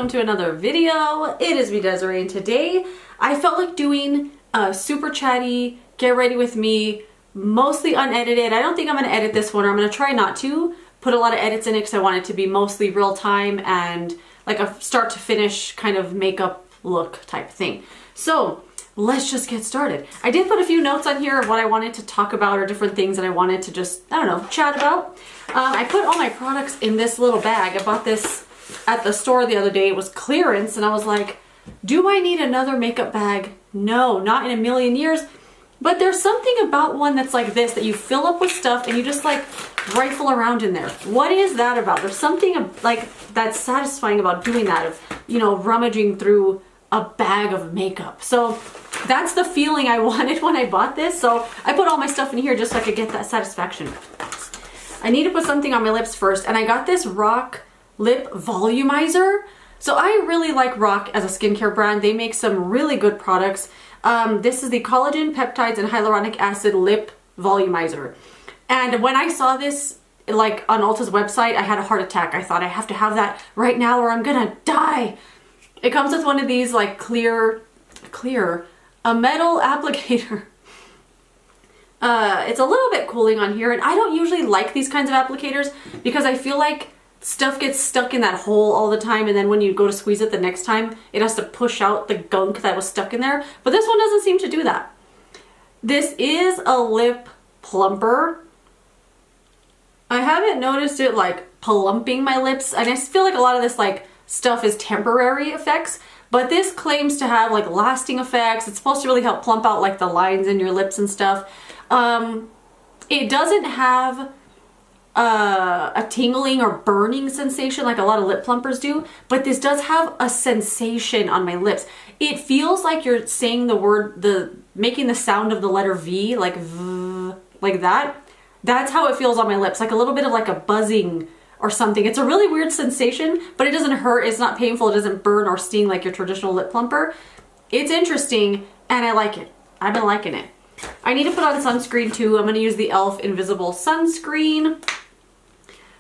welcome to another video. It is me, Desiree, and today I felt like doing a super chatty, get ready with me, mostly unedited. I don't think I'm going to edit this one, or I'm going to try not to put a lot of edits in it because I want it to be mostly real time and like a start to finish kind of makeup look type thing. So let's just get started. I did put a few notes on here of what I wanted to talk about or different things that I wanted to just, I don't know, chat about. I put all my products in this little bag. I bought this at the store the other day. It was clearance and I was like, do I need another makeup bag? No, not in a million years. But there's something about one that's like this that you fill up with stuff and you just like rifle around in there. What is that about? There's something like that's satisfying about doing that, of, you know, rummaging through a bag of makeup. So that's the feeling I wanted when I bought this. So I put all my stuff in here just so I could get that satisfaction. I need to put something on my lips first, and I got this Rock Lip Volumizer. So I really like Rock as a skincare brand. They make some really good products. This is the Collagen, Peptides, and Hyaluronic Acid Lip Volumizer. And when I saw this like on Ulta's website, I had a heart attack. I thought I have to have that right now or I'm gonna die. It comes with one of these like clear, a metal applicator. It's a little bit cooling on here, and I don't usually like these kinds of applicators because I feel like stuff gets stuck in that hole all the time, and then when you go to squeeze it the next time, it has to push out the gunk that was stuck in there. But this one doesn't seem to do that. This is a lip plumper. I haven't noticed it like plumping my lips, and I feel like a lot of this like stuff is temporary effects, but this claims to have like lasting effects. It's supposed to really help plump out like the lines in your lips and stuff. It doesn't have a tingling or burning sensation like a lot of lip plumpers do, but this does have a sensation on my lips. It feels like you're saying the word, making the sound of the letter V, like V, like that. That's how it feels on my lips, like a little bit of like a buzzing or something. It's a really weird sensation, but it doesn't hurt, it's not painful, it doesn't burn or sting like your traditional lip plumper. It's interesting and I like it. I've been liking it. I need to put on sunscreen too. I'm going to use the e.l.f. Invisible Sunscreen.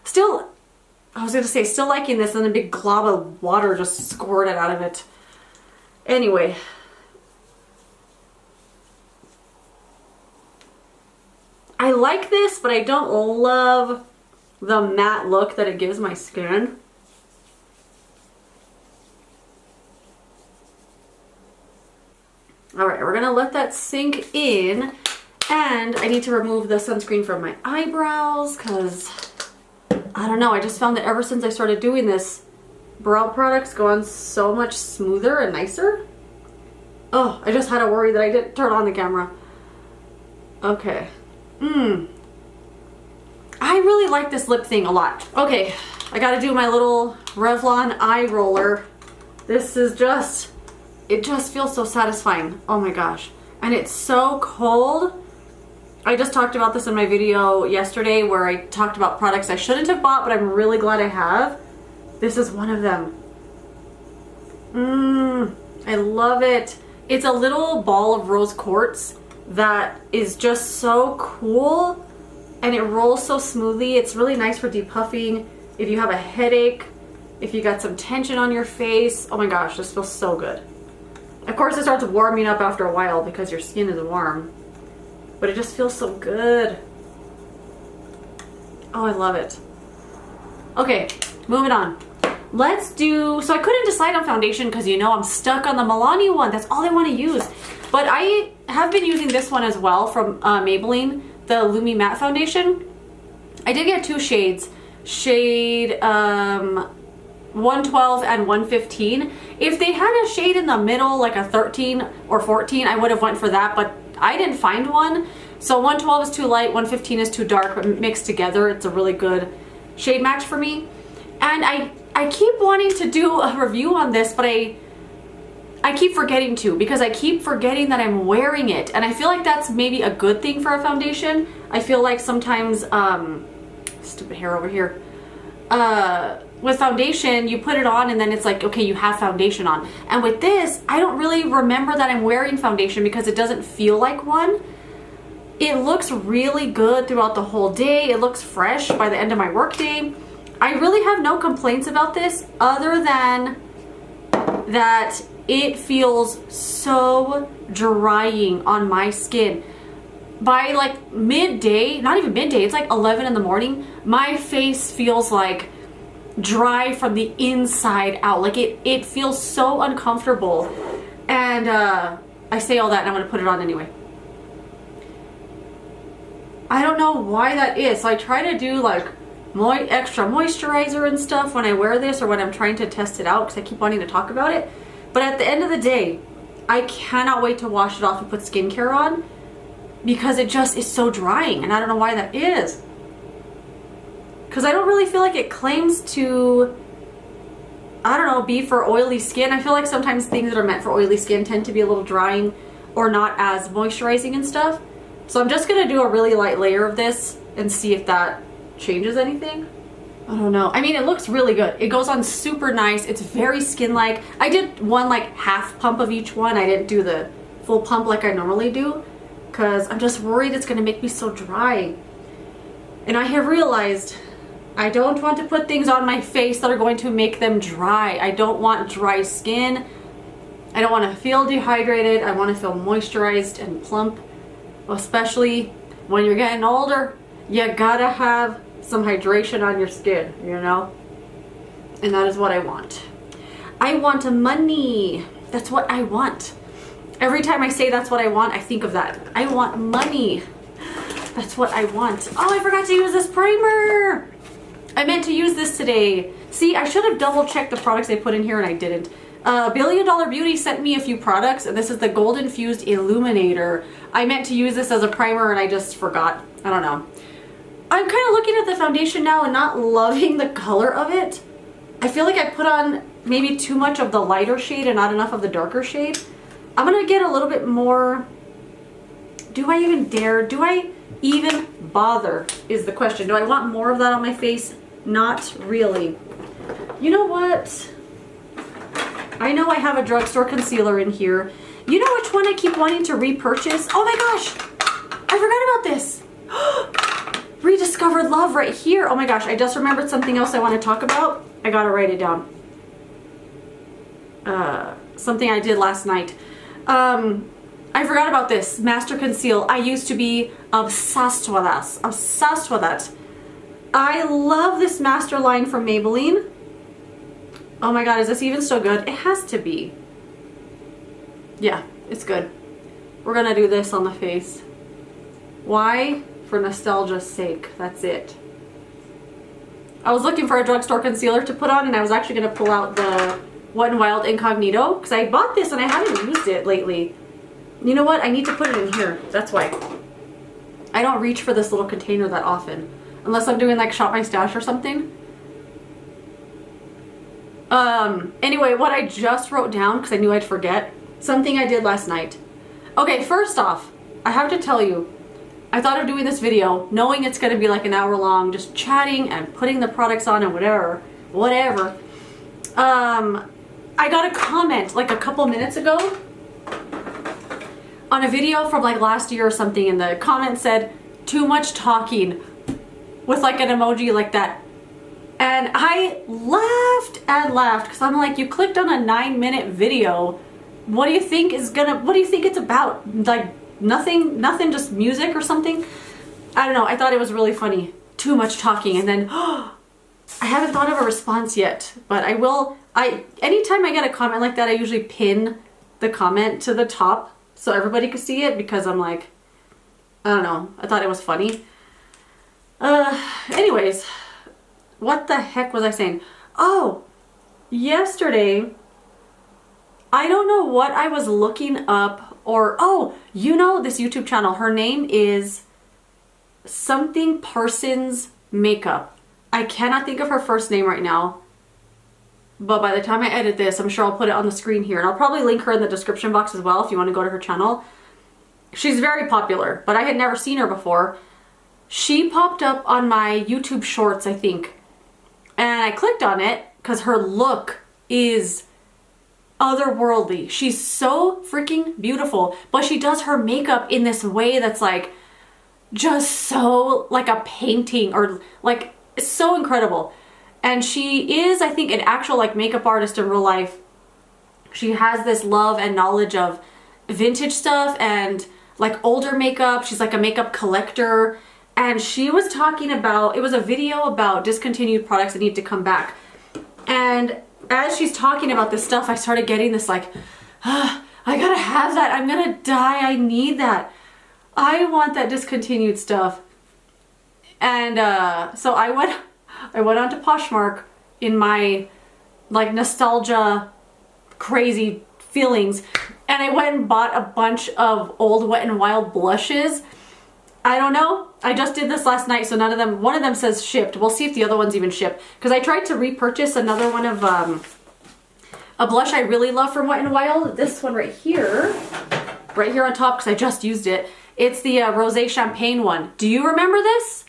Still, I was going to say, still liking this, and a big glob of water just squirted out of it. Anyway. I like this, but I don't love the matte look that it gives my skin. All right, we're gonna let that sink in, and I need to remove the sunscreen from my eyebrows because I don't know, I just found that ever since I started doing this, brow products go on so much smoother and nicer. Oh, I just had to worry that I didn't turn on the camera. Okay. I really like this lip thing a lot. Okay, I gotta do my little Revlon eye roller. This is just, it just feels so satisfying. Oh my gosh. And it's so cold. I just talked about this in my video yesterday where I talked about products I shouldn't have bought, but I'm really glad I have. This is one of them. I love it. It's a little ball of rose quartz that is just so cool, and it rolls so smoothly. It's really nice for depuffing if you have a headache, if you got some tension on your face. Oh my gosh, this feels so good. Of course, it starts warming up after a while because your skin is warm, but it just feels so good. Oh, I love it. Okay, moving on. Let's do, so I couldn't decide on foundation because, you know, I'm stuck on the Milani one. That's all I want to use. But I have been using this one as well from Maybelline, the Lumi Matte Foundation. I did get two shades. Shade 112 and 115. If they had a shade in the middle, like a 13 or 14, I would have went for that, but I didn't find one. So 112 is too light, 115 is too dark, but mixed together, it's a really good shade match for me. And I keep wanting to do a review on this, but I keep forgetting to, because I keep forgetting that I'm wearing it. And I feel like that's maybe a good thing for a foundation. I feel like sometimes, stupid hair over here. With foundation, you put it on and then it's like, okay, you have foundation on. And with this, I don't really remember that I'm wearing foundation because it doesn't feel like one. It looks really good throughout the whole day. It looks fresh by the end of my work day. I really have no complaints about this other than that it feels so drying on my skin. By like midday, not even midday, it's like 11 in the morning, my face feels like dry from the inside out. Like it feels so uncomfortable. And I say all that and I'm gonna put it on anyway. I don't know why that is. So I try to do like extra moisturizer and stuff when I wear this or when I'm trying to test it out because I keep wanting to talk about it. But at the end of the day, I cannot wait to wash it off and put skincare on because it just is so drying, and I don't know why that is. Because I don't really feel like it claims to, I don't know, be for oily skin. I feel like sometimes things that are meant for oily skin tend to be a little drying or not as moisturizing and stuff. So I'm just gonna do a really light layer of this and see if that changes anything. I don't know. I mean, it looks really good. It goes on super nice. It's very skin-like. I did one like half pump of each one. I didn't do the full pump like I normally do because I'm just worried it's gonna make me so dry. And I have realized I don't want to put things on my face that are going to make them dry. I don't want dry skin. I don't want to feel dehydrated. I want to feel moisturized and plump, especially when you're getting older. You gotta have some hydration on your skin, you know? And that is what I want. I want money. That's what I want. Every time I say that's what I want, I think of that. I want money. That's what I want. Oh, I forgot to use this primer. I meant to use this today. See, I should have double checked the products they put in here and I didn't. Billion Dollar Beauty sent me a few products and this is the Gold Infused Illuminator. I meant to use this as a primer and I just forgot. I don't know. I'm kind of looking at the foundation now and not loving the color of it. I feel like I put on maybe too much of the lighter shade and not enough of the darker shade. I'm gonna get a little bit more. Do I even dare? Do I even bother is the question. Do I want more of that on my face? Not really. You know what? I know I have a drugstore concealer in here. You know which one I keep wanting to repurchase? Oh my gosh, I forgot about this. Rediscovered Love right here. Oh my gosh, I just remembered something else I want to talk about. I gotta write it down. Something I did last night. I forgot about this. Master Conceal. I used to be obsessed with this. Obsessed with it. I love this Master line from Maybelline. Oh my god, is this even so good? It has to be. Yeah, it's good. We're gonna do this on the face. Why? For nostalgia's sake. That's it. I was looking for a drugstore concealer to put on and I was actually gonna pull out the Wet n Wild Incognito because I bought this and I haven't used it lately. You know what? I need to put it in here. That's why. I don't reach for this little container that often. Unless I'm doing like Shop My Stash or something. Anyway, what I just wrote down because I knew I'd forget. Something I did last night. Okay, first off, I have to tell you, I thought of doing this video knowing it's going to be like an hour long, just chatting and putting the products on and whatever. I got a comment like a couple minutes ago on a video from like last year or something, and the comment said, "Too much talking," with like an emoji like that. And I laughed and laughed because I'm like, you clicked on a 9-minute video. What do you think it's about? Like nothing, just music or something? I don't know. I thought it was really funny. Too much talking. And then I haven't thought of a response yet, but I will. Anytime I get a comment like that, I usually pin the comment to the top so everybody can see it because I'm like, I don't know. I thought it was funny. Anyways, what the heck was I saying? Oh, yesterday, I don't know what I was looking up or, oh, you know this YouTube channel. Her name is something Parsons Makeup. I cannot think of her first name right now. But by the time I edit this, I'm sure I'll put it on the screen here. And I'll probably link her in the description box as well if you want to go to her channel. She's very popular, but I had never seen her before. She popped up on my YouTube shorts, I think. And I clicked on it because her look is otherworldly. She's so freaking beautiful, but she does her makeup in this way that's like just so like a painting, or like it's so incredible. And she is, I think, an actual like makeup artist in real life. She has this love and knowledge of vintage stuff and like older makeup. She's like a makeup collector. And she was talking about, it was a video about discontinued products that need to come back. And as she's talking about this stuff, I started getting this like, I gotta have that. I'm gonna die. I need that. I want that discontinued stuff. And so I went onto Poshmark in my like nostalgia crazy feelings, and I went and bought a bunch of old Wet n Wild blushes. I don't know. I just did this last night, so one of them says shipped. We'll see if the other one's even shipped. Because I tried to repurchase another one of a blush I really love from Wet n Wild. This one right here on top, because I just used it. It's the Rosé Champagne one. Do you remember this?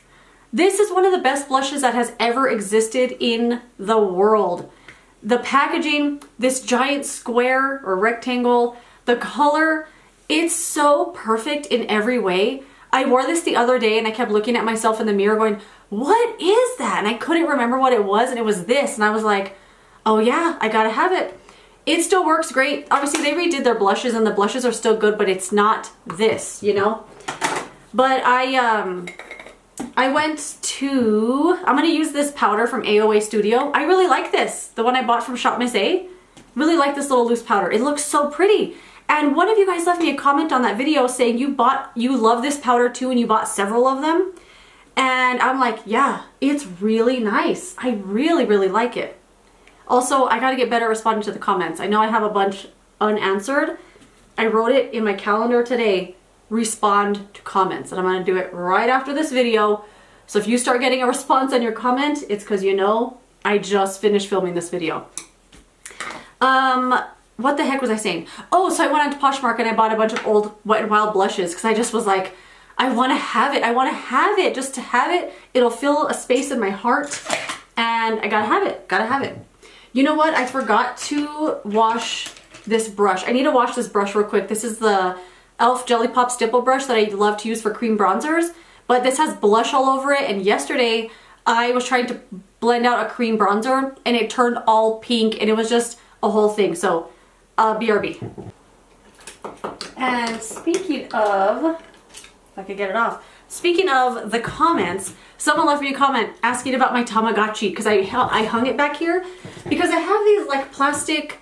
This is one of the best blushes that has ever existed in the world. The packaging, this giant square or rectangle, the color, it's so perfect in every way. I wore this the other day and I kept looking at myself in the mirror going, what is that? And I couldn't remember what it was, and it was this. And I was like, oh yeah, I gotta have it. It still works great. Obviously they redid their blushes and the blushes are still good, but it's not this, you know? But I went to, I'm gonna use this powder from AOA Studio. I really like this. The one I bought from Shop Miss A. Really like this little loose powder. It looks so pretty. And one of you guys left me a comment on that video saying you love this powder too and you bought several of them. And I'm like, yeah, it's really nice. I really, really like it. Also, I gotta get better at responding to the comments. I know I have a bunch unanswered. I wrote it in my calendar today, respond to comments, and I'm gonna do it right after this video. So if you start getting a response on your comment, it's because you know I just finished filming this video. What the heck was I saying? Oh, so I went onto Poshmark and I bought a bunch of old Wet n Wild blushes because I just was like, I want to have it. I want to have it. Just to have it, it'll fill a space in my heart, and I gotta have it. Gotta have it. You know what? I forgot to wash this brush. I need to wash this brush real quick. This is the e.l.f. Jelly Pop Stipple brush that I love to use for cream bronzers, but this has blush all over it, and yesterday I was trying to blend out a cream bronzer and it turned all pink and it was just a whole thing. So BRB. And speaking of, if I could get it off, speaking of the comments, someone left me a comment asking about my Tamagotchi because I hung it back here because I have these like plastic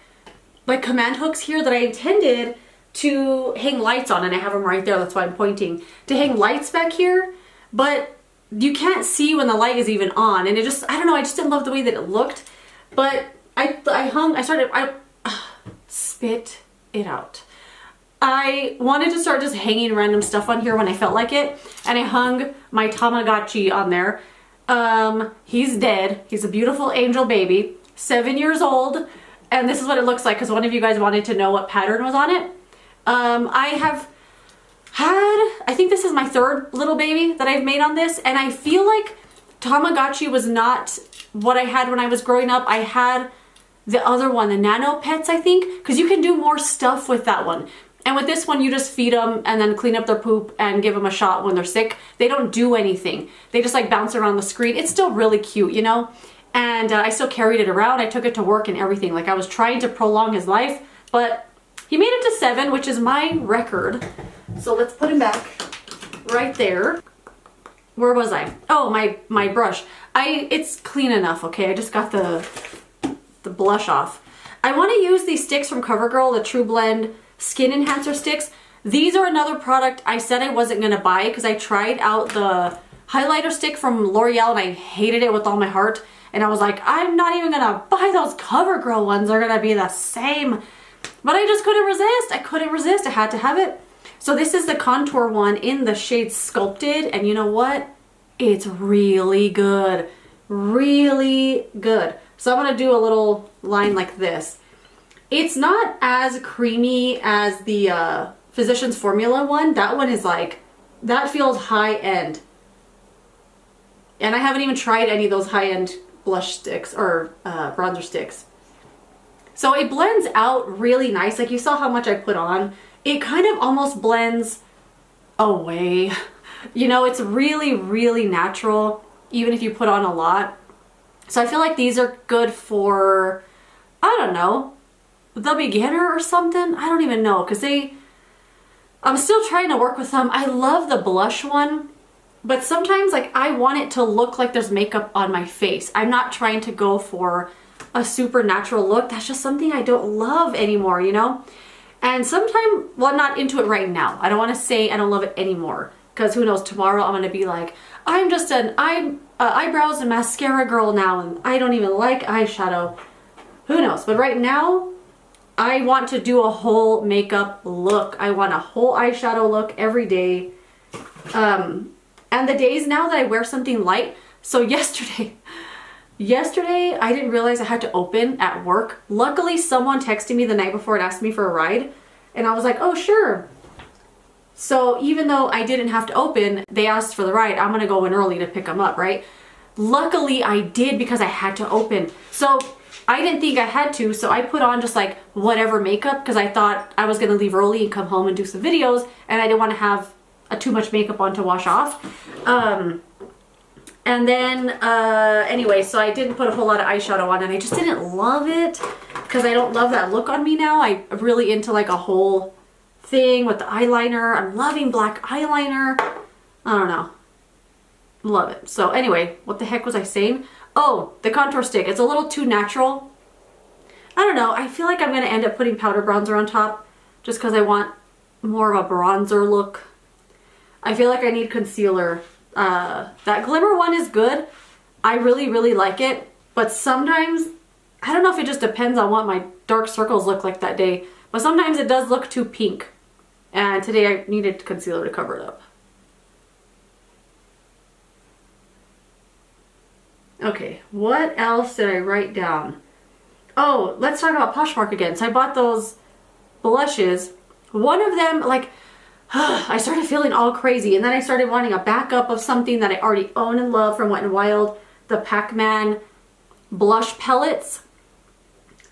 like command hooks here that I intended to hang lights on, and I have them right there, that's why I'm pointing, to hang lights back here, but you can't see when the light is even on, and it just, I don't know, I just didn't love the way that it looked. But I spit it out. I wanted to start just hanging random stuff on here when I felt like it, and I hung my Tamagotchi on there. He's dead. He's a beautiful angel baby, 7 years old, and this is what it looks like because one of you guys wanted to know what pattern was on it. I have had, I think this is my third little baby that I've made on this, and I feel like Tamagotchi was not what I had when I was growing up. I had the other one, the Nano Pets, I think, because you can do more stuff with that one. And with this one, you just feed them and then clean up their poop and give them a shot when they're sick. They don't do anything. They just like bounce around the screen. It's still really cute, you know? And I still carried it around. I took it to work and everything. Like I was trying to prolong his life, but he made it to 7, which is my record. So let's put him back right there. Where was I? Oh, my brush. It's clean enough, okay? I just got the blush off. I want to use these sticks from CoverGirl, the True Blend Skin Enhancer Sticks. These are another product I said I wasn't going to buy because I tried out the highlighter stick from L'Oreal and I hated it with all my heart. And I was like, I'm not even going to buy those CoverGirl ones. They're going to be the same. But I just couldn't resist. I couldn't resist. I had to have it. So this is the contour one in the shade Sculpted. And you know what? It's really good. Really good. So I'm going to do a little line like this. It's not as creamy as the Physicians Formula one. That one is like, that feels high-end. And I haven't even tried any of those high-end blush sticks or bronzer sticks. So it blends out really nice. Like you saw how much I put on. It kind of almost blends away. You know, it's really, really natural, even if you put on a lot. So I feel like these are good for, I don't know, The Beginner or something. I don't even know, because I'm still trying to work with them. I love the blush one, but sometimes like I want it to look like there's makeup on my face. I'm not trying to go for a super natural look. That's just something I don't love anymore, you know? And sometimes, well, I'm not into it right now. I don't want to say I don't love it anymore, because who knows, tomorrow I'm going to be like, I'm just an eyebrows and mascara girl now, and I don't even like eyeshadow. Who knows? But right now, I want to do a whole makeup look. I want a whole eyeshadow look every day. And the days now that I wear something light, so yesterday I didn't realize I had to open at work. Luckily, someone texted me the night before and asked me for a ride, and I was like, oh, sure. So even though I didn't have to open, they asked for the ride. I'm gonna go in early to pick them up, right? Luckily, I did, because I had to open. So I didn't think I had to, so I put on just like whatever makeup, because I thought I was gonna leave early and come home and do some videos, and I didn't want to have too much makeup on to wash off. And then, anyway, so I didn't put a whole lot of eyeshadow on, and I just didn't love it, because I don't love that look on me now. I'm really into like a whole thing with the eyeliner. I'm loving black eyeliner. I don't know. Love it. So anyway, what the heck was I saying? Oh, the contour stick. It's a little too natural. I don't know. I feel like I'm going to end up putting powder bronzer on top, just because I want more of a bronzer look. I feel like I need concealer. That glimmer one is good. I really, really like it. But sometimes, I don't know if it just depends on what my dark circles look like that day, but sometimes it does look too pink. And today I needed concealer to cover it up. Okay, what else did I write down? Oh, let's talk about Poshmark again. So I bought those blushes. One of them, like, I started feeling all crazy, and then I started wanting a backup of something that I already own and love from Wet n Wild, the Pac-Man blush palettes.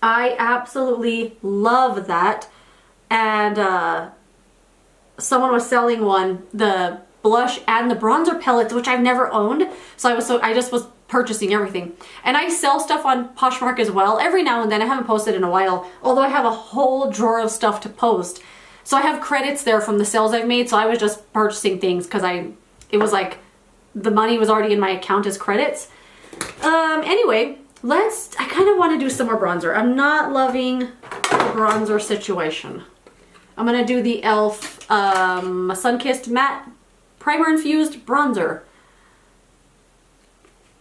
I absolutely love that. And someone was selling one, the blush and the bronzer palettes, which I've never owned. So I just was purchasing everything. And I sell stuff on Poshmark as well. Every now and then. I haven't posted in a while, although I have a whole drawer of stuff to post. So I have credits there from the sales I've made. So I was just purchasing things because it was like the money was already in my account as credits. Anyway, I kind of want to do some more bronzer. I'm not loving the bronzer situation. I'm going to do the e.l.f. Sun-Kissed Matte Primer Infused Bronzer.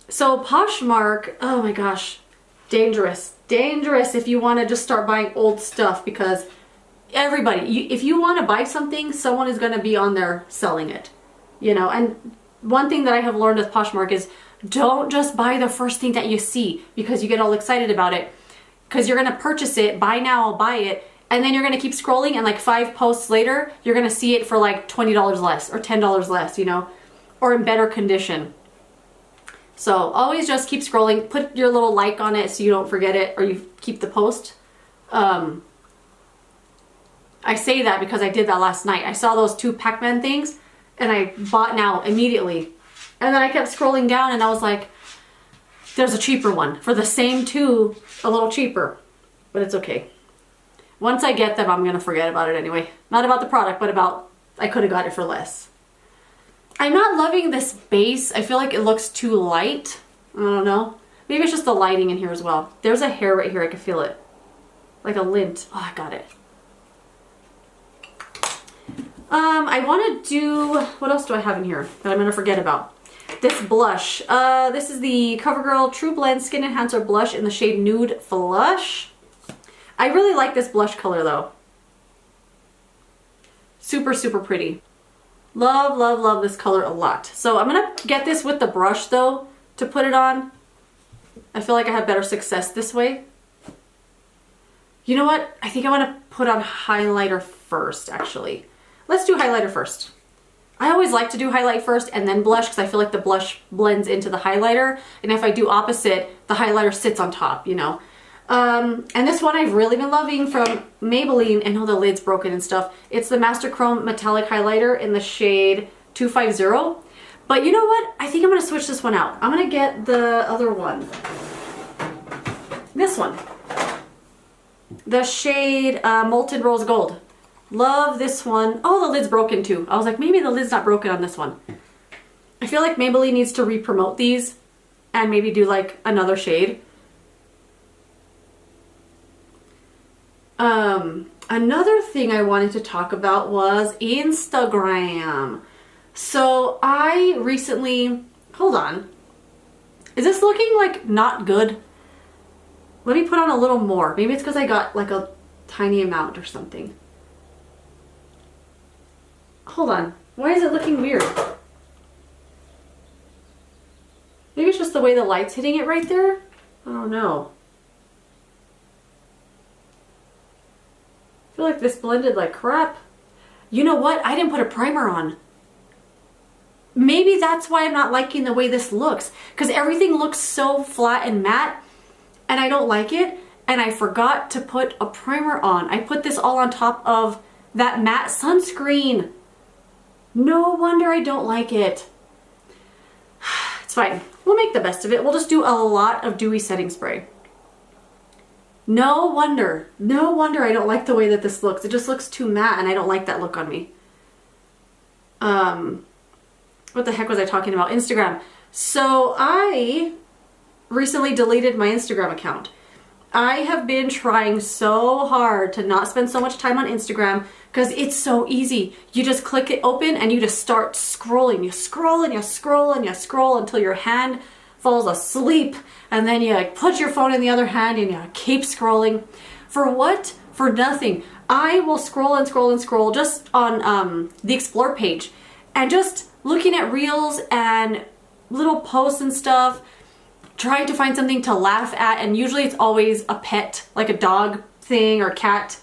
So Poshmark, oh my gosh, dangerous. Dangerous if you want to just start buying old stuff, because everybody, if you want to buy something, someone is going to be on there selling it. You know, and one thing that I have learned with Poshmark is don't just buy the first thing that you see because you get all excited about it. Because you're going to purchase it, buy now, I'll buy it, and then you're going to keep scrolling, and like 5 posts later, you're going to see it for like $20 less or $10 less, you know, or in better condition. So always just keep scrolling, put your little like on it so you don't forget it, or you keep the post. I say that because I did that last night. I saw those 2 Pac-Man things and I bought now immediately. And then I kept scrolling down and I was like, there's a cheaper one for the same 2, a little cheaper, but it's okay. Once I get them, I'm going to forget about it anyway. Not about the product, but about I could have got it for less. I'm not loving this base. I feel like it looks too light. I don't know. Maybe it's just the lighting in here as well. There's a hair right here. I can feel it. Like a lint. Oh, I got it. I want to do... What else do I have in here that I'm going to forget about? This blush. This is the CoverGirl True Blend Skin Enhancer Blush in the shade Nude Flush. I really like this blush color though. Super, super pretty. Love, love, love this color a lot. So I'm going to get this with the brush though to put it on. I feel like I have better success this way. You know what? I think I want to put on highlighter first actually. Let's do highlighter first. I always like to do highlight first and then blush because I feel like the blush blends into the highlighter. And if I do opposite, the highlighter sits on top, you know. And this one I've really been loving from Maybelline. I know the lid's broken and stuff. It's the Master Chrome Metallic Highlighter in the shade 250. But you know what? I think I'm going to switch this one out. I'm going to get the other one. This one. the shade Molten Rose Gold. Love this one. Oh, the lid's broken too. I was like, maybe the lid's not broken on this one. I feel like Maybelline needs to re-promote these and maybe do like another shade. Another thing I wanted to talk about was Instagram. So I recently, hold on. Is this looking like not good? Let me put on a little more. Maybe it's because I got like a tiny amount or something. Hold on. Why is it looking weird? Maybe it's just the way the light's hitting it right there. I don't know. I feel like this blended like crap. You know what? I didn't put a primer on. Maybe that's why I'm not liking the way this looks. Because everything looks so flat and matte. And I don't like it. And I forgot to put a primer on. I put this all on top of that matte sunscreen. No wonder I don't like it. It's fine. We'll make the best of it. We'll just do a lot of dewy setting spray. No wonder I don't like the way that this looks. It just looks too matte and I don't like that look on me. What the heck was I talking about? Instagram. So I recently deleted my Instagram account. I have been trying so hard to not spend so much time on Instagram because it's so easy. You just click it open and you just start scrolling. You scroll and you scroll and you scroll until your hand falls asleep, and then you like put your phone in the other hand and you keep scrolling. For what? For nothing. I will scroll and scroll and scroll just on the explore page and just looking at reels and little posts and stuff, trying to find something to laugh at, and usually it's always a pet, like a dog thing or cat's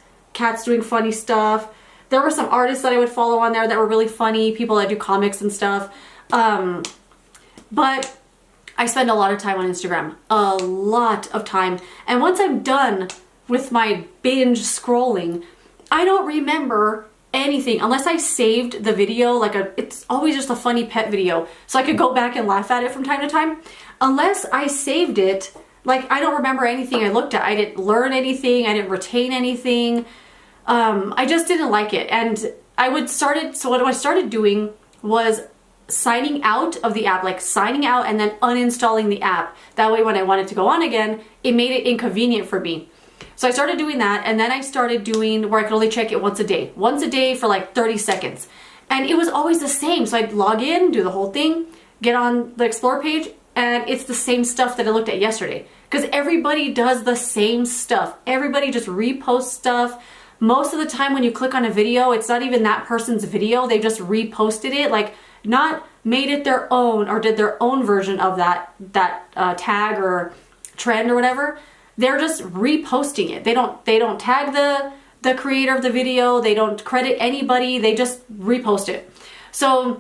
doing funny stuff. There were some artists that I would follow on there that were really funny, people that do comics and stuff. But I spend a lot of time on Instagram, a lot of time. And once I'm done with my binge scrolling, I don't remember anything unless I saved the video, like it's always just a funny pet video. So I could go back and laugh at it from time to time. Unless I saved it, like I don't remember anything I looked at. I didn't learn anything. I didn't retain anything. I just didn't like it. And so what I started doing was signing out of the app, like signing out and then uninstalling the app. That way when I wanted to go on again, it made it inconvenient for me. So I started doing that, and then I started doing where I could only check it once a day for like 30 seconds. And it was always the same. So I'd log in, do the whole thing, get on the explore page, and it's the same stuff that I looked at yesterday. Because everybody does the same stuff. Everybody just reposts stuff. Most of the time when you click on a video, it's not even that person's video. They just reposted it, like not made it their own or did their own version of that tag or trend or whatever. They're just reposting it. They don't tag the creator of the video. They don't credit anybody. They just repost it. So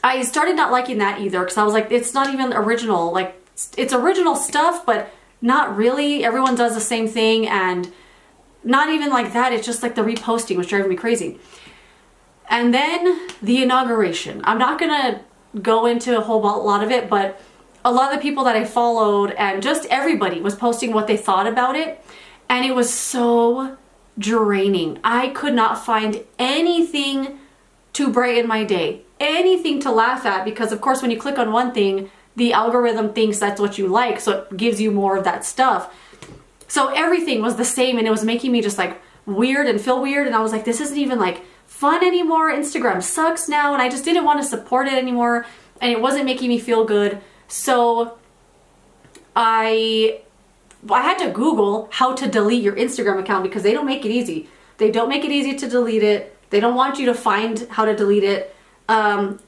I started not liking that either, because I was like, it's not even original. Like, it's original stuff, but not really. Everyone does the same thing, and not even like that. It's just like the reposting, which drives me crazy. And then the inauguration. I'm not gonna go into a whole lot of it, but a lot of the people that I followed and just everybody was posting what they thought about it, and it was so draining. I could not find anything to brighten my day, anything to laugh at, because of course when you click on one thing, the algorithm thinks that's what you like, so it gives you more of that stuff. So everything was the same, and it was making me just like weird and feel weird, and I was like, this isn't even like fun anymore. Instagram sucks now, and I just didn't want to support it anymore, and it wasn't making me feel good. So I had to Google how to delete your Instagram account, because they don't make it easy. They don't make it easy to delete it. They don't want you to find how to delete it. And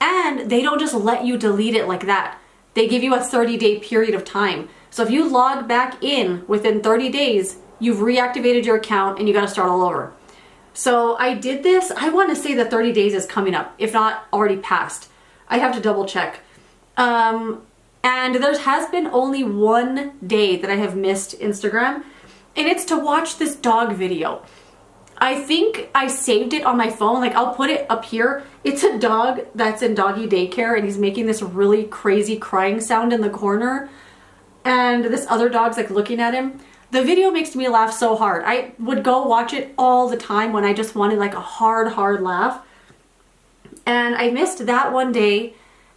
they don't just let you delete it like that. They give you a 30-day period of time. So if you log back in within 30 days, you've reactivated your account and you got to start all over. So I did this. I want to say the 30 days is coming up, if not already passed. I have to double check. And there has been only one day that I have missed Instagram, and it's to watch this dog video. I think I saved it on my phone. Like, I'll put it up here. It's a dog that's in doggy daycare, and he's making this really crazy crying sound in the corner. And this other dog's like looking at him. The video makes me laugh so hard. I would go watch it all the time when I just wanted like a hard laugh. And I missed that one day.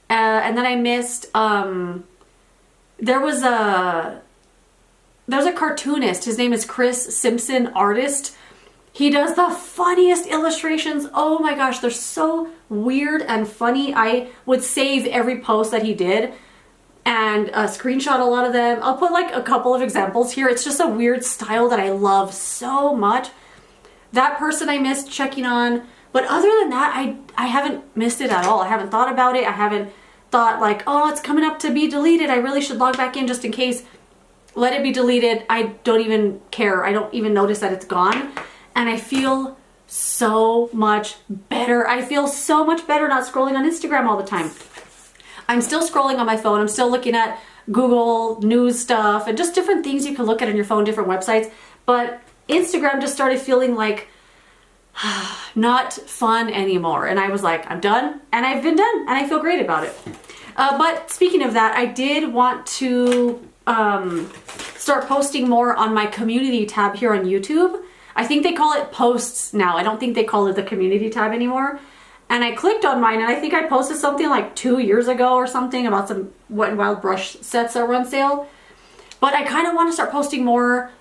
And then I missed, there was a cartoonist. His name is Chris Simpson, artist. He does the funniest illustrations. Oh my gosh, they're so weird and funny. I would save every post that he did and screenshot a lot of them. I'll put like a couple of examples here. It's just a weird style that I love so much. That person I missed checking on. But other than that, I haven't missed it at all. I haven't thought about it. I haven't thought like, oh, it's coming up to be deleted. I really should log back in just in case. Let it be deleted. I don't even care. I don't even notice that it's gone. And I feel so much better. I feel so much better not scrolling on Instagram all the time. I'm still scrolling on my phone. I'm still looking at Google News stuff and just different things you can look at on your phone, different websites. But Instagram just started feeling like not fun anymore. And I was like, I'm done. And I've been done. And I feel great about it. But speaking of that, I did want to start posting more on my community tab here on YouTube. I think they call it posts now. I don't think they call it the community tab anymore. And I clicked on mine and I think I posted something like 2 years ago or something about some Wet n Wild brush sets that were on sale. But I kind of want to start posting more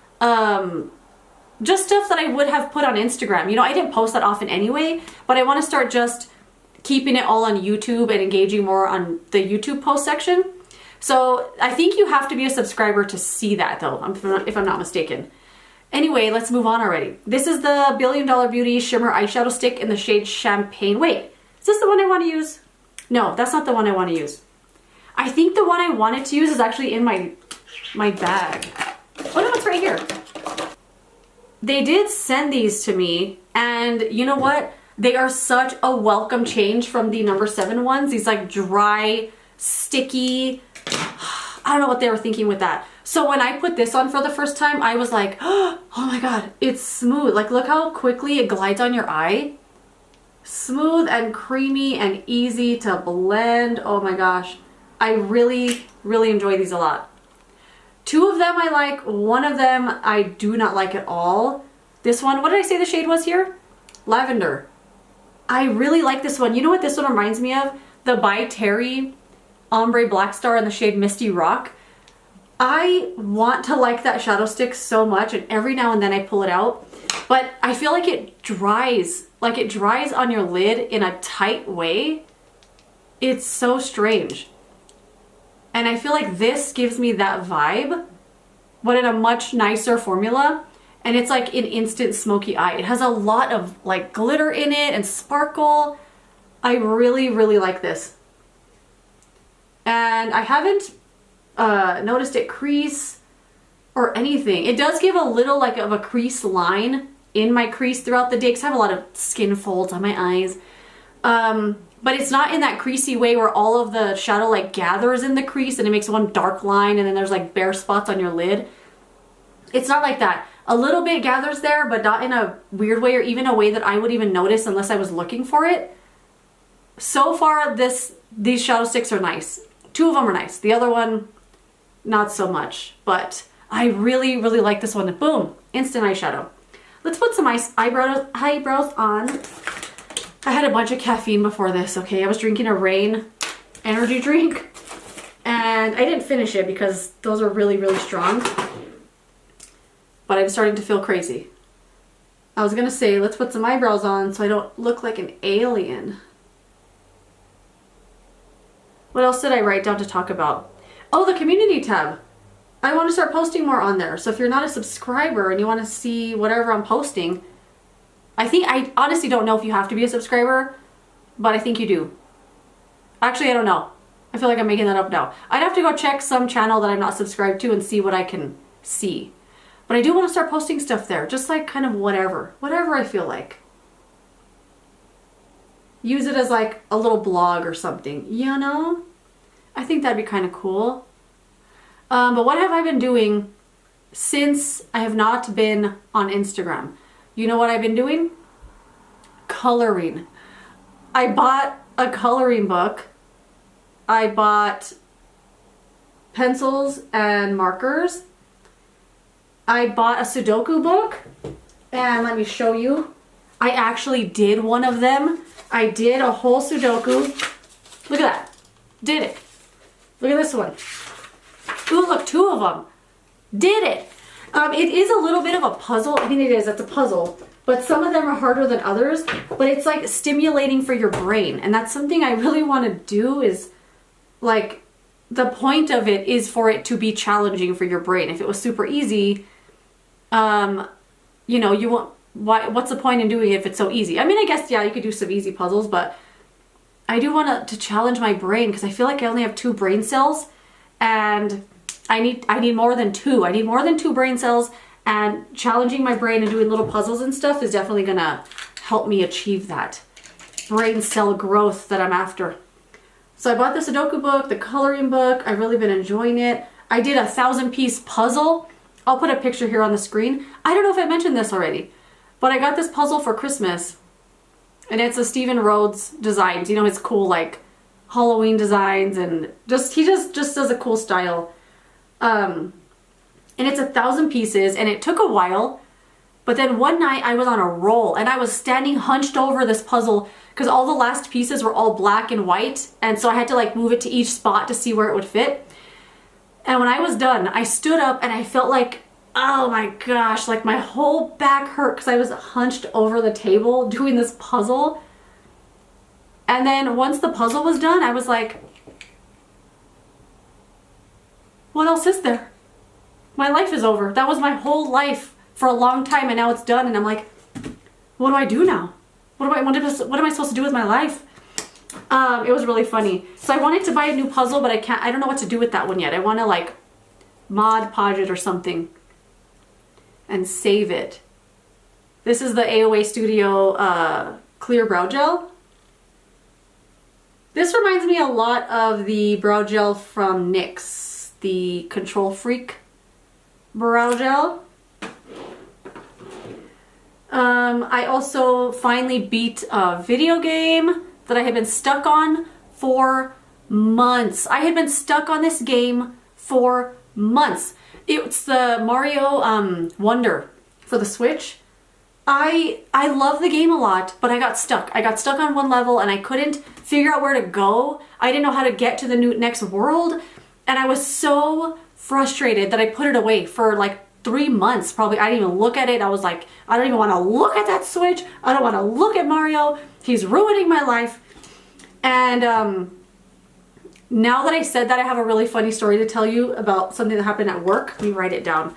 just stuff that I would have put on Instagram. You know, I didn't post that often anyway, but I want to start just keeping it all on YouTube and engaging more on the YouTube post section. So I think you have to be a subscriber to see that though, if I'm not mistaken. Anyway, let's move on already. This is the Billion Dollar Beauty Shimmer Eyeshadow Stick in the shade Champagne. Wait, is this the one I want to use? No, that's not the one I want to use. I think the one I wanted to use is actually in my bag. Oh no, it's right here. They did send these to me, and you know what? They are such a welcome change from the number 7 ones. These like dry, sticky, I don't know what they were thinking with that. So when I put this on for the first time, I was like, oh my God, it's smooth. Like look how quickly it glides on your eye. Smooth and creamy and easy to blend. Oh my gosh. I really, really enjoy these a lot. 2 of them I like, 1 of them I do not like at all. This one, what did I say the shade was here? Lavender. I really like this one. You know what this one reminds me of? The By Terry Ombre Black Star in the shade Misty Rock. I want to like that shadow stick so much, and every now and then I pull it out, but I feel like it dries on your lid in a tight way. It's so strange. And I feel like this gives me that vibe, but in a much nicer formula. And it's like an instant smoky eye. It has a lot of like glitter in it and sparkle. I really, really like this. And I haven't noticed it crease or anything. It does give a little like of a crease line in my crease throughout the day because I have a lot of skin folds on my eyes. But it's not in that creasy way where all of the shadow like gathers in the crease and it makes one dark line and then there's like bare spots on your lid. It's not like that. A little bit gathers there, but not in a weird way or even a way that I would even notice unless I was looking for it. So far, these shadow sticks are nice. 2 of them are nice. The other one, not so much. But I really, really like this one. Boom, instant eyeshadow. Let's put some eyebrows on. I had a bunch of caffeine before this, okay? I was drinking a Rain energy drink. And I didn't finish it because those are really, really strong. But I'm starting to feel crazy. I was gonna say, let's put some eyebrows on so I don't look like an alien. What else did I write down to talk about? Oh, the community tab. I want to start posting more on there. So if you're not a subscriber and you want to see whatever I'm posting, I honestly don't know if you have to be a subscriber, but I think you do. Actually, I don't know. I feel like I'm making that up now. I'd have to go check some channel that I'm not subscribed to and see what I can see. But I do want to start posting stuff there, just like kind of whatever I feel like. Use it as like a little blog or something, you know? I think that'd be kind of cool. But what have I been doing since I have not been on Instagram? You know what I've been doing? Coloring. I bought a coloring book. I bought pencils and markers. I bought a Sudoku book, and let me show you. I actually did one of them. I did a whole Sudoku. Look at that. Did it. Look at this one. Ooh, look, 2 of them. Did it. It is a little bit of a puzzle. I mean, it is. It's a puzzle. But some of them are harder than others. But it's like stimulating for your brain. And that's something I really want to do is like the point of it is for it to be challenging for your brain. If it was super easy, you know, you won't, what's the point in doing it if it's so easy? I mean, I guess, yeah, you could do some easy puzzles, but I do want to challenge my brain because I feel like I only have 2 brain cells and I need more than 2. I need more than 2 brain cells, and challenging my brain and doing little puzzles and stuff is definitely gonna help me achieve that brain cell growth that I'm after. So I bought the Sudoku book, the coloring book. I've really been enjoying it. I did a 1,000-piece puzzle. I'll put a picture here on the screen. I don't know if I mentioned this already, but I got this puzzle for Christmas, and it's a Stephen Rhodes designs. You know, his cool like Halloween designs, and he just does a cool style. And it's 1,000 pieces, and it took a while, but then one night I was on a roll and I was standing hunched over this puzzle because all the last pieces were all black and white, and so I had to like move it to each spot to see where it would fit. And when I was done, I stood up and I felt like, oh my gosh, like my whole back hurt because I was hunched over the table doing this puzzle. And then once the puzzle was done, I was like, what else is there? My life is over. That was my whole life for a long time, and now it's done, and I'm like, what do I do now? What am I supposed to do with my life? It was really funny. So I wanted to buy a new puzzle, but I don't know what to do with that one yet. I want to like Mod Podge it or something and save it. This is the AOA Studio clear brow gel. This reminds me a lot of the brow gel from NYX, the Control Freak brow gel. I also finally beat a video game that I had been stuck on for months. I had been stuck on this game for months. It's the Mario Wonder for the Switch. I love the game a lot, but I got stuck. I got stuck on one level and I couldn't figure out where to go. I didn't know how to get to the next world, and I was so frustrated that I put it away for like 3 months probably. I didn't even look at it. I was like, I don't even want to look at that Switch. I don't want to look at Mario. He's ruining my life. And now that I said that, I have a really funny story to tell you about something that happened at work. Let me write it down.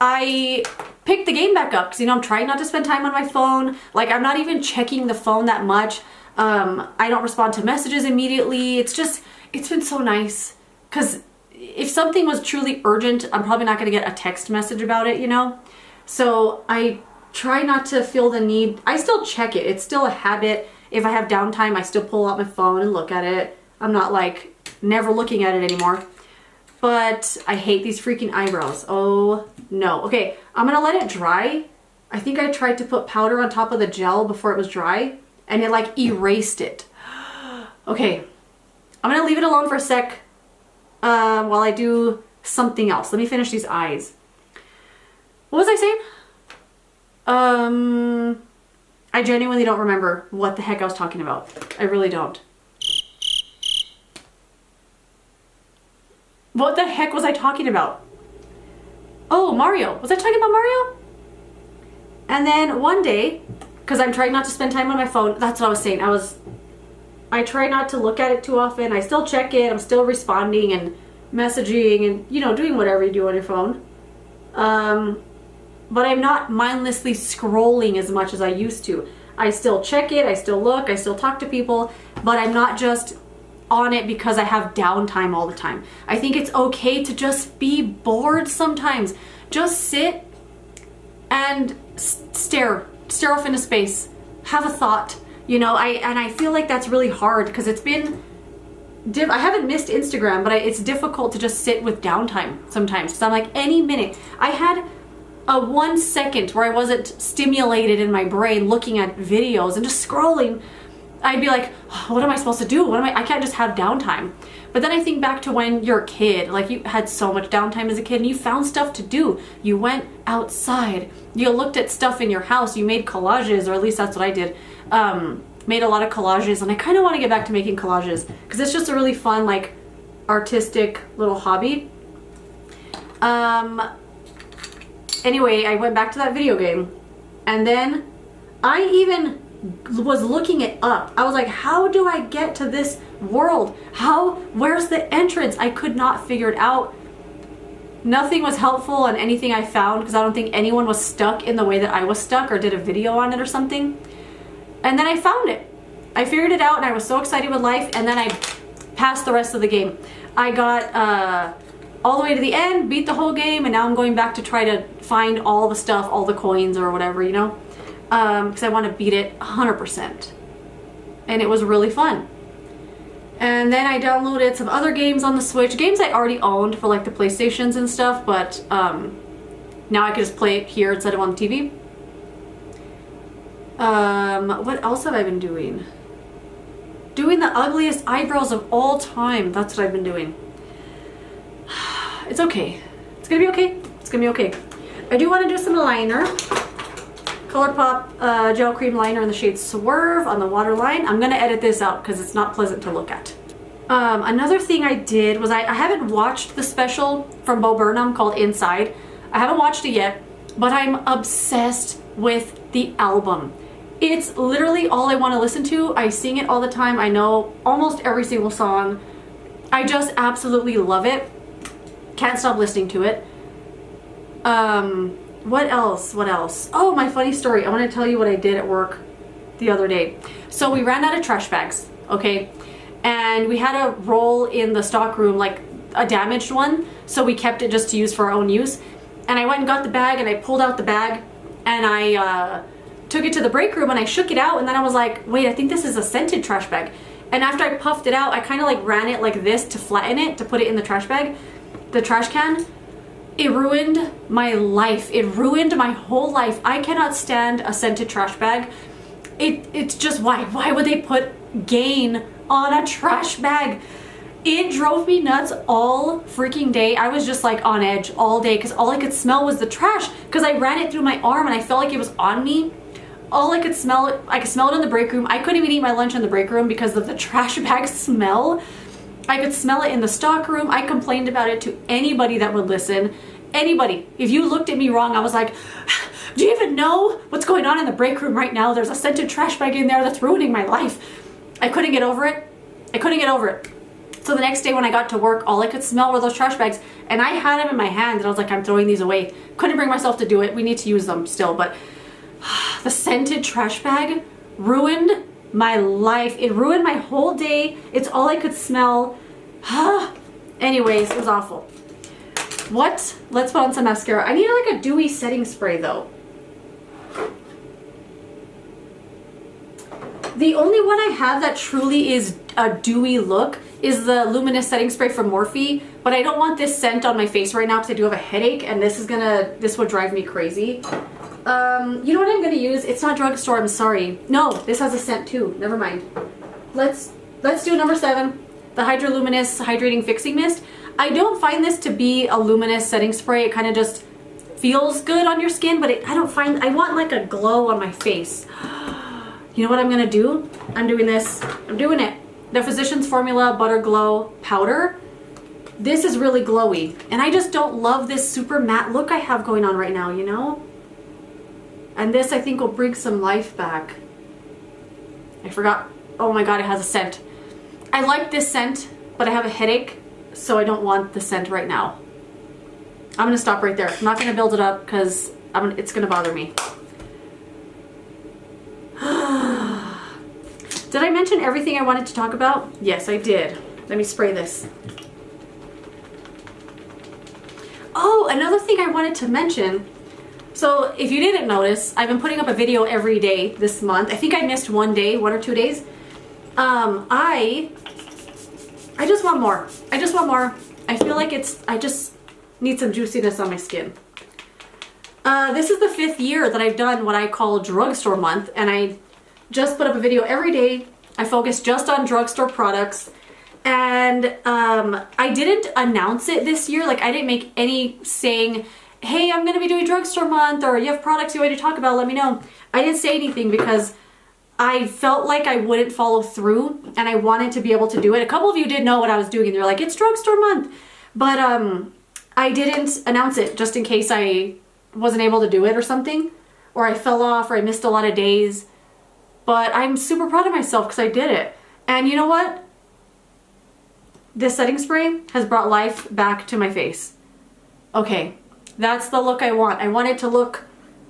I picked the game back up because, you know, I'm trying not to spend time on my phone. Like, I'm not even checking the phone that much. I don't respond to messages immediately. It's been so nice because if something was truly urgent, I'm probably not going to get a text message about it, you know? So I try not to feel the need. I still check it. It's still a habit. If I have downtime, I still pull out my phone and look at it. I'm not like never looking at it anymore. But I hate these freaking eyebrows. Oh no. Okay, I'm gonna let it dry. I think I tried to put powder on top of the gel before it was dry, and it like erased it. Okay, I'm gonna leave it alone for a sec while I do something else. Let me finish these eyes. What was I saying? I genuinely don't remember what the heck I was talking about. I really don't. What the heck was I talking about? Oh, Mario. Was I talking about Mario? And then one day, because I'm trying not to spend time on my phone, that's what I was saying. I try not to look at it too often. I still check it. I'm still responding and messaging and, you know, doing whatever you do on your phone. But I'm not mindlessly scrolling as much as I used to. I still check it. I still look. I still talk to people. But I'm not just on it because I have downtime all the time. I think it's okay to just be bored sometimes. Just sit and stare off into space. Have a thought, you know. I feel like that's really hard because it's been I haven't missed Instagram, but it's difficult to just sit with downtime sometimes because I'm like, any minute. I had a 1 second where I wasn't stimulated in my brain looking at videos and just scrolling, I'd be like, oh, what am I supposed to do? I can't just have downtime. But then I think back to when you're a kid, like you had so much downtime as a kid and you found stuff to do. You went outside, you looked at stuff in your house, you made collages, or at least that's what I did. Made a lot of collages, and I kind of want to get back to making collages because it's just a really fun, like, artistic little hobby. Anyway, I went back to that video game, and then I even was looking it up. I was like, how do I get to this world? Where's the entrance? I could not figure it out. Nothing was helpful on anything I found because I don't think anyone was stuck in the way that I was stuck or did a video on it or something. And then I found it. I figured it out and I was so excited with life, and then I passed the rest of the game. I got all the way to the end, beat the whole game, and now I'm going back to try to find all the stuff, all the coins or whatever, you know? Because I want to beat it 100%. And it was really fun. And then I downloaded some other games on the Switch, games I already owned for like the PlayStations and stuff, but now I can just play it here instead of on the TV. What else have I been doing? Doing the ugliest eyebrows of all time. That's what I've been doing. It's okay. It's gonna be okay. It's gonna be okay. I do want to do some liner. ColourPop gel cream liner in the shade Swerve on the waterline. I'm gonna edit this out because it's not pleasant to look at. Another thing I did was I haven't watched the special from Bo Burnham called Inside. I haven't watched it yet, but I'm obsessed with the album. It's literally all I want to listen to. I sing it all the time. I know almost every single song. I just absolutely love it. Can't stop listening to it. What else? What else? Oh, my funny story. I want to tell you what I did at work the other day. So we ran out of trash bags, okay? And we had a roll in the stock room, like a damaged one. So we kept it just to use for our own use. And I went and got the bag and I pulled out the bag and I took it to the break room and I shook it out, and then I was like, wait, I think this is a scented trash bag. And after I puffed it out, I kind of like ran it like this to flatten it, to put it in the trash bag, the trash can. It ruined my life. It ruined my whole life. I cannot stand a scented trash bag. It's just, why would they put gain on a trash bag? It drove me nuts all freaking day. I was just like on edge all day because all I could smell was the trash, because I ran it through my arm and I felt like it was on me. All I could smell, I could smell it in the break room. I couldn't even eat my lunch in the break room because of the trash bag smell. I could smell it in the stock room. I complained about it to anybody that would listen. Anybody. If you looked at me wrong, I was like, do you even know what's going on in the break room right now? There's a scented trash bag in there that's ruining my life. I couldn't get over it. I couldn't get over it. So the next day when I got to work, all I could smell were those trash bags, and I had them in my hand and I was like, I'm throwing these away. Couldn't bring myself to do it. We need to use them still, but the scented trash bag ruined my life. It ruined my whole day. It's all I could smell. Anyways, it was awful. What? Let's put on some mascara. I need like a dewy setting spray though. The only one I have that truly is a dewy look is the luminous setting spray from Morphe, but I don't want this scent on my face right now because I do have a headache, and this would drive me crazy. You know what I'm gonna use? It's not drugstore, I'm sorry. No, this has a scent too. Never mind. Let's do number 7, the Hydra Luminous Hydrating Fixing Mist. I don't find this to be a luminous setting spray. It kind of just feels good on your skin, but I want like a glow on my face. You know what I'm gonna do? I'm doing this. I'm doing it. The Physicians Formula Butter Glow Powder. This is really glowy, and I just don't love this super matte look I have going on right now, you know? And this I think will bring some life back. I forgot. Oh my god, it has a scent. I like this scent, but I have a headache, so I don't want the scent right now. I'm gonna stop right there. I'm not gonna build it up because it's gonna bother me. Did I mention everything I wanted to talk about? Yes, I did. Let me spray this. Oh, another thing I wanted to mention. So if you didn't notice, I've been putting up a video every day this month. I think I missed one day, 1 or 2 days. I just want more. I just want more. I feel like I just need some juiciness on my skin. This is the 5th year that I've done what I call drugstore month, and I just put up a video every day I focus just on drugstore products. And I didn't announce it this year. Like I didn't make any saying, hey, I'm gonna be doing drugstore month, or you have products you want to talk about, let me know. I didn't say anything because I felt like I wouldn't follow through and I wanted to be able to do it. A couple of you did know what I was doing and they're like, it's drugstore month. But I didn't announce it just in case I wasn't able to do it or something, or I fell off or I missed a lot of days. But I'm super proud of myself because I did it. And you know what? This setting spray has brought life back to my face. Okay, that's the look I want. I want it to look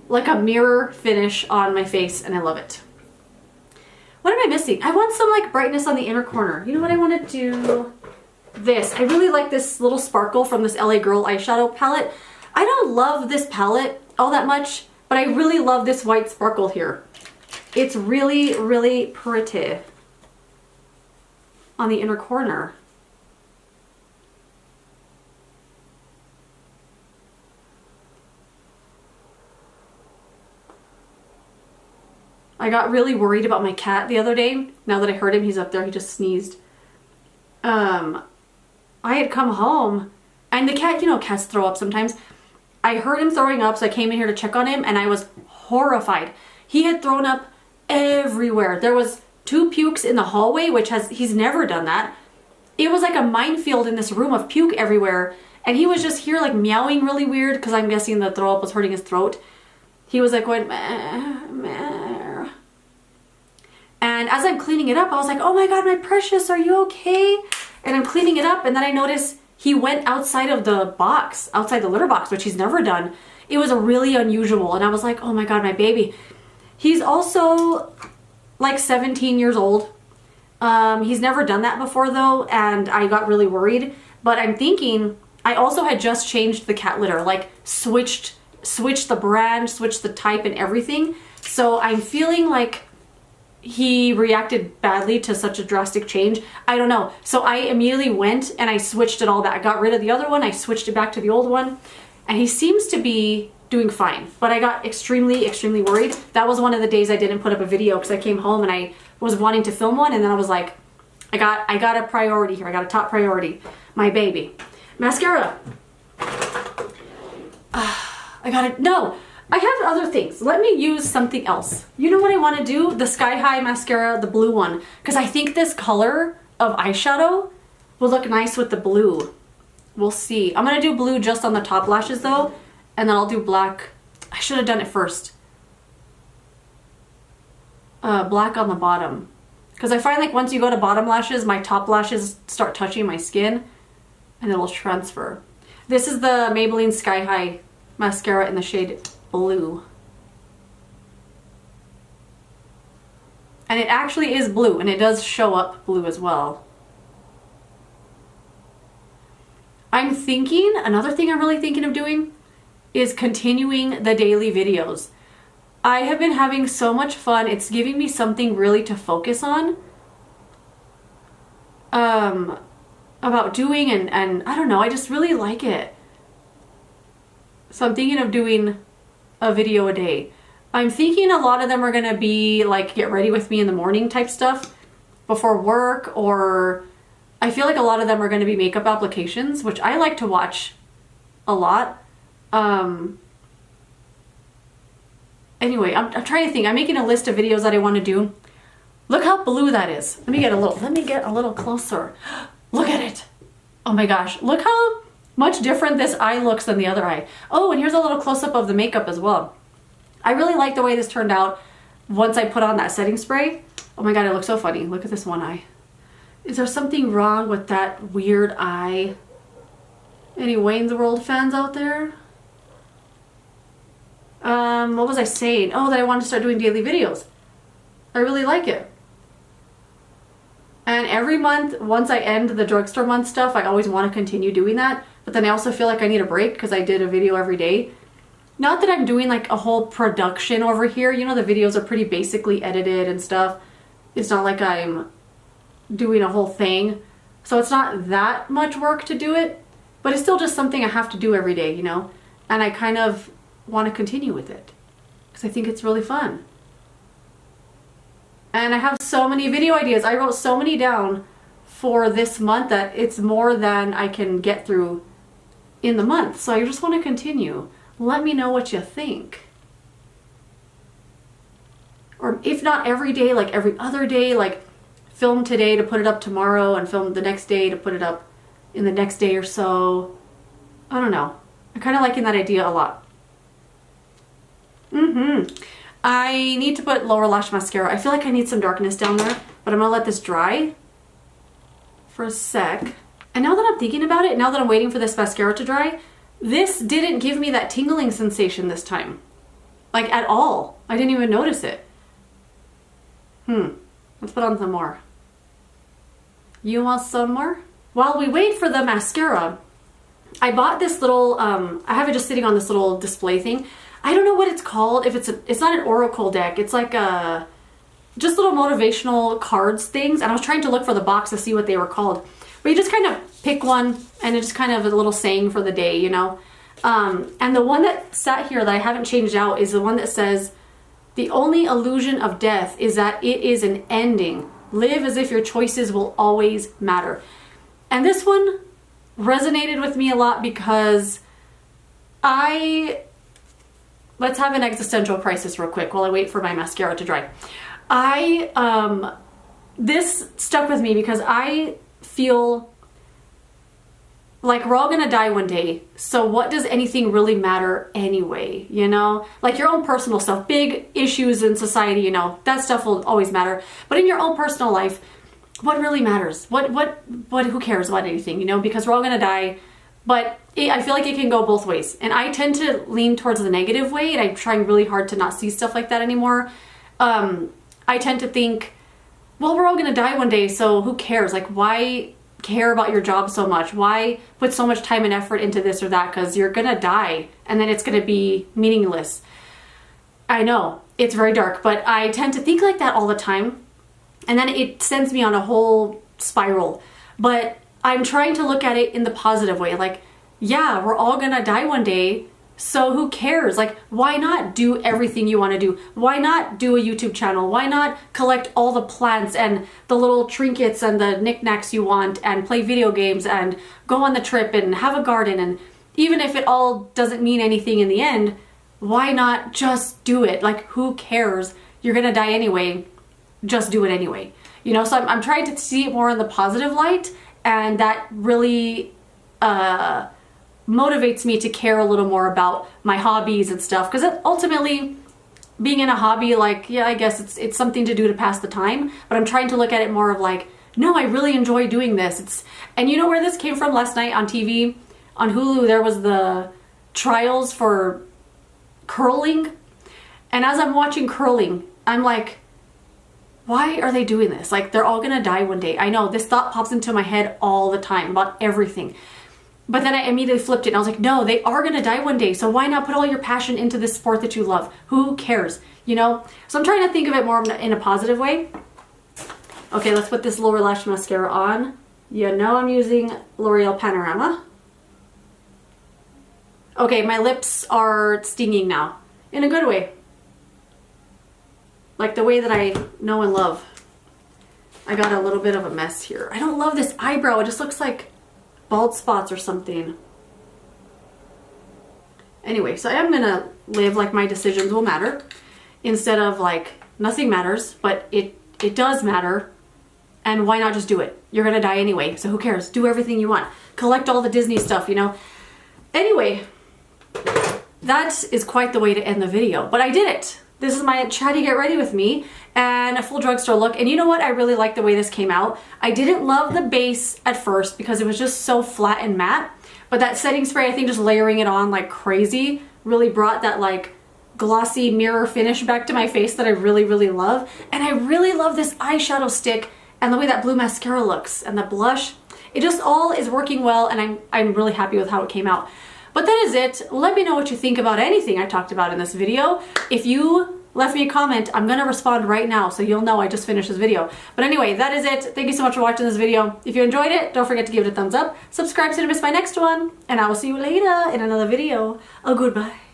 like a mirror finish on my face, and I love it. What am I missing? I want some like brightness on the inner corner. You know what I want to do? This. I really like this little sparkle from this LA Girl eyeshadow palette. I don't love this palette all that much, but I really love this white sparkle here. It's really, really pretty on the inner corner. I got really worried about my cat the other day. Now that I heard him, he's up there, he just sneezed. I had come home and the cat, you know, cats throw up sometimes. I heard him throwing up, so I came in here to check on him and I was horrified. He had thrown up everywhere. There was 2 pukes in the hallway, which he's never done that. It was like a minefield in this room of puke everywhere. And he was just here like meowing really weird because I'm guessing the throw up was hurting his throat. He was like going, meh, meh. And as I'm cleaning it up, I was like, oh my God, my precious, are you okay? And I'm cleaning it up and then I noticed he went outside of the box, outside the litter box, which he's never done. It was really unusual. And I was like, oh my God, my baby. He's also like 17 years old. He's never done that before though. And I got really worried, but I'm thinking I also had just changed the cat litter, like switched the brand, switched the type and everything. So I'm feeling like he reacted badly to such a drastic change. I don't know. So I immediately went and I switched it all back. I got rid of the other one. I switched it back to the old one and he seems to be doing fine, but I got extremely, extremely worried. That was one of the days I didn't put up a video because I came home and I was wanting to film one. And then I was like, I got a priority here. I got a top priority, my baby. Mascara. I have other things. Let me use something else. You know what I want to do? The Sky High mascara, the blue one. Because I think this color of eyeshadow will look nice with the blue. We'll see. I'm going to do blue just on the top lashes though. And then I'll do black. I should have done it first. Black on the bottom. Because I find like once you go to bottom lashes, my top lashes start touching my skin. And it'll transfer. This is the Maybelline Sky High mascara in the shade blue. And it actually is blue, and it does show up blue as well. I'm thinking, another thing I'm really thinking of doing is continuing the daily videos. I have been having so much fun. It's giving me something really to focus on. About doing and I don't know, I just really like it. So I'm thinking of doing a video a day. I'm thinking a lot of them are gonna be like get ready with me in the morning type stuff before work, or I feel like a lot of them are gonna be makeup applications, which I like to watch a lot. Anyway, I'm trying to think. I'm making a list of videos that I want to do. Look how blue that is. Let me get a little closer. Look at it. Oh my gosh. Look how much different this eye looks than the other eye. Oh, and here's a little close-up of the makeup as well. I really like the way this turned out once I put on that setting spray. Oh my God, it looks so funny. Look at this one eye. Is there something wrong with that weird eye? Any Wayne's World fans out there? What was I saying? Oh, that I wanted to start doing daily videos. I really like it. And every month, once I end the drugstore month stuff, I always want to continue doing that. But then I also feel like I need a break because I did a video every day. Not that I'm doing like a whole production over here. You know, the videos are pretty basically edited and stuff. It's not like I'm doing a whole thing. So it's not that much work to do it. But it's still just something I have to do every day, you know? And I kind of want to continue with it because I think it's really fun. And I have so many video ideas. I wrote so many down for this month that it's more than I can get through in the month. So I just want to continue. Let me know what you think. Or if not every day, like every other day, like film today to put it up tomorrow and film the next day to put it up in the next day or so. I don't know. I'm kind of liking that idea a lot. I need to put lower lash mascara. I feel like I need some darkness down there, but I'm gonna let this dry for a sec. And now that I'm thinking about it, now that I'm waiting for this mascara to dry, this didn't give me that tingling sensation this time. Like at all. I didn't even notice it. Let's put on some more. You want some more? While we wait for the mascara, I bought this little, I have it just sitting on this little display thing. I don't know what it's called. If it's not an oracle deck. It's like just little motivational cards things. And I was trying to look for the box to see what they were called. But you just kind of pick one and it's just kind of a little saying for the day, you know. And the one that sat here that I haven't changed out is the one that says, the only illusion of death is that it is an ending. Live as if your choices will always matter. And this one resonated with me a lot because let's have an existential crisis real quick while I wait for my mascara to dry. This stuck with me because I feel like we're all gonna die one day, so what does anything really matter anyway, you know? Like your own personal stuff, big issues in society, you know, that stuff will always matter. But in your own personal life, what really matters? Who cares about anything, you know? Because we're all gonna die. But I feel like it can go both ways. And I tend to lean towards the negative way, and I'm trying really hard to not see stuff like that anymore. I tend to think, well, we're all gonna die one day, so who cares? Like, why care about your job so much? Why put so much time and effort into this or that? Because you're gonna die and then it's gonna be meaningless. I know it's very dark, but I tend to think like that all the time, and then it sends me on a whole spiral. But I'm trying to look at it in the positive way. Like, yeah, we're all gonna die one day, so who cares? Like, why not do everything you want to do? Why not do a YouTube channel? Why not collect all the plants and the little trinkets and the knickknacks you want and play video games and go on the trip and have a garden? And even if it all doesn't mean anything in the end, why not just do it? Like, who cares? You're gonna die anyway. Just do it anyway. You know, so I'm trying to see it more in the positive light, and that really motivates me to care a little more about my hobbies and stuff, because ultimately being in a hobby, like, yeah, I guess it's something to do to pass the time, but I'm trying to look at it more of like, no, I really enjoy doing this. And you know where this came from? Last night on TV, on Hulu, there was the trials for curling, and as I'm watching curling, I'm like, why are they doing this? Like, they're all gonna die one day. I know this thought pops into my head all the time about everything. But then I immediately flipped it and I was like, no, they are gonna die one day. So why not put all your passion into this sport that you love? Who cares? You know? So I'm trying to think of it more in a positive way. Okay, let's put this lower lash mascara on. You know I'm using L'Oreal Panorama. Okay, my lips are stinging now. In a good way. Like the way that I know and love. I got a little bit of a mess here. I don't love this eyebrow. It just looks like bald spots or something. Anyway, so I am gonna live like my decisions will matter instead of like nothing matters, but it does matter, and why not just do it? You're gonna die anyway, so who cares? Do everything you want. Collect all the Disney stuff, you know? Anyway, that is quite the way to end the video, but I did it. This is my chatty get ready with me and a full drugstore look. And you know what? I really like the way this came out. I didn't love the base at first because it was just so flat and matte. But that setting spray, I think just layering it on like crazy really brought that like glossy mirror finish back to my face that I really, really love. And I really love this eyeshadow stick and the way that blue mascara looks and the blush. It just all is working well, and I'm really happy with how it came out. But that is it. Let me know what you think about anything I talked about in this video. If you left me a comment, I'm gonna respond right now so you'll know I just finished this video. But anyway, that is it. Thank you so much for watching this video. If you enjoyed it, don't forget to give it a thumbs up, subscribe so you don't miss my next one, and I will see you later in another video. Oh, goodbye.